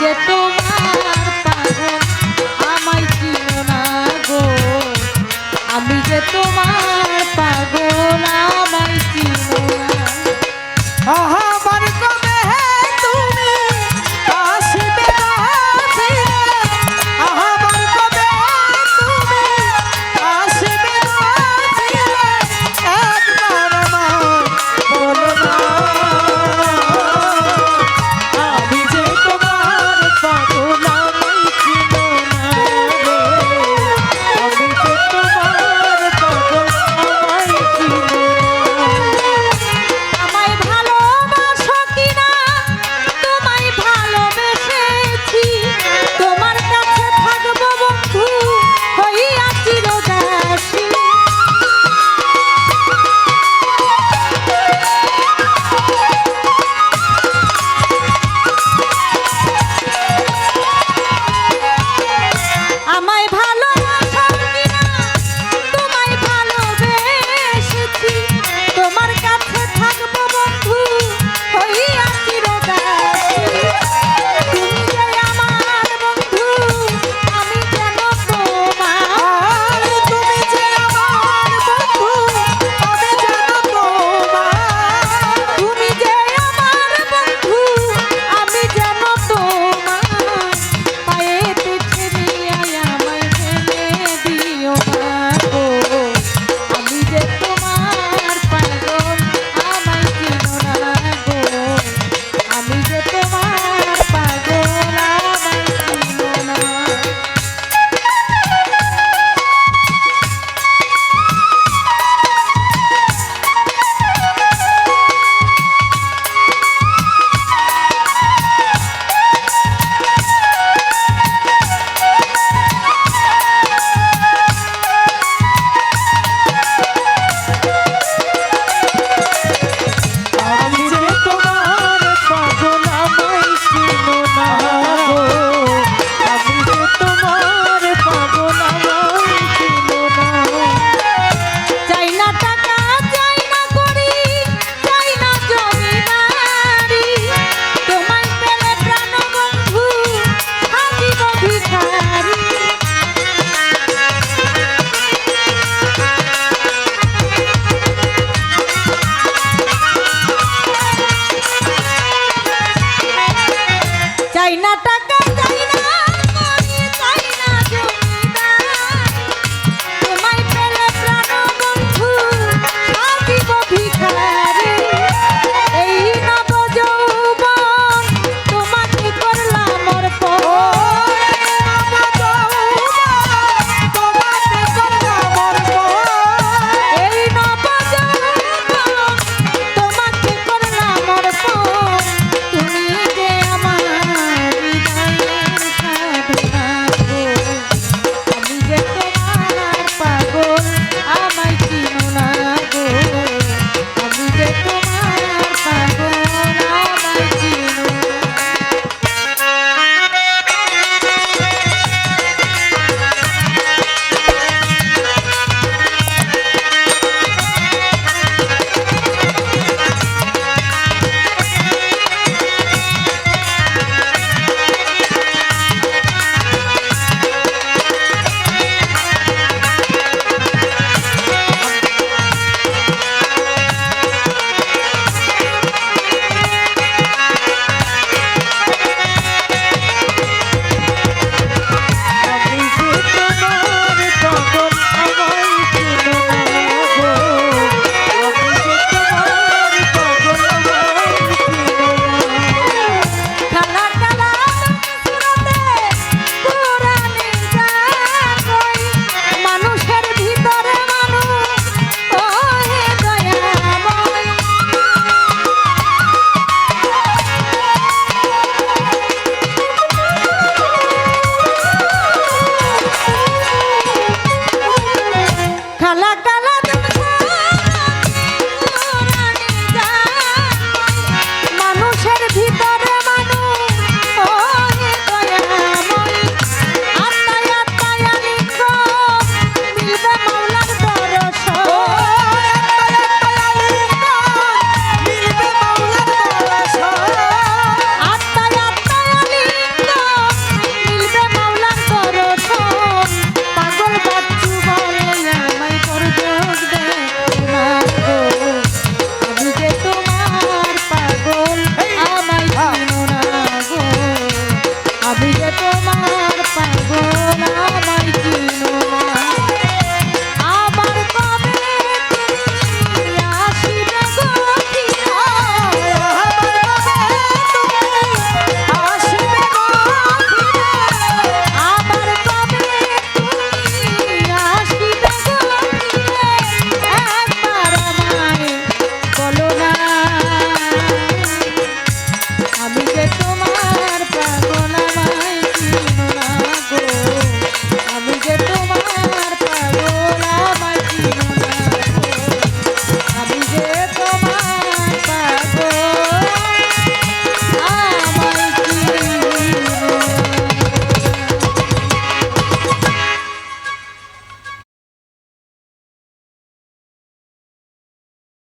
যে তোমার পাগল আমায় চিনো না গো, আমি যে তোমার পাগল আমায় চিনো না। আহা আমার কবে তুমি আসবে রাজিয়া, আহা আমার কবে তুমি আসবে রাজিয়া, একবার আমায় বলো না আমি যে তোমার পাগল আমায় চিনো না রে, আমি যে তোমার পাগল আমায় চিনো না। আমায় ভালোবাসো কিনা, তোমায় ভালোবেসেছি, তোমার কাছে থাকবো বন্ধু হইয়া চিরদাসী। আমায় ভালোবাসো কিনা, তোমায় ভালোবেসেছি, তোমার কাছে থাকবো বন্ধু হইয়া চিরদাসী। তুমি যে আমার বন্ধু, আমি যেন তোমার, তুমি যে আমার বন্ধু আমি যেন তোমার, তুমি যে আমার বন্ধু, আমি যেন তোমার, পায়েতে ঠেলিয়াই আমায় ফেলে দিও না গো, আমি যে তোমার পাগল আমায় চিনো না গো, আমি যে তোমার পাগল আমায় চিনো না। আমি যে তোমার পাগল আমায় চিনো না গো, আমি যে তোমার পাগল আমায় চিনো না। চাই না টাকা, চাই না কড়ি, চাই না জমিদারি, তোমায় পেলে প্রাণ বন্ধু সাজিব ভিখারি। চাই না টাকা,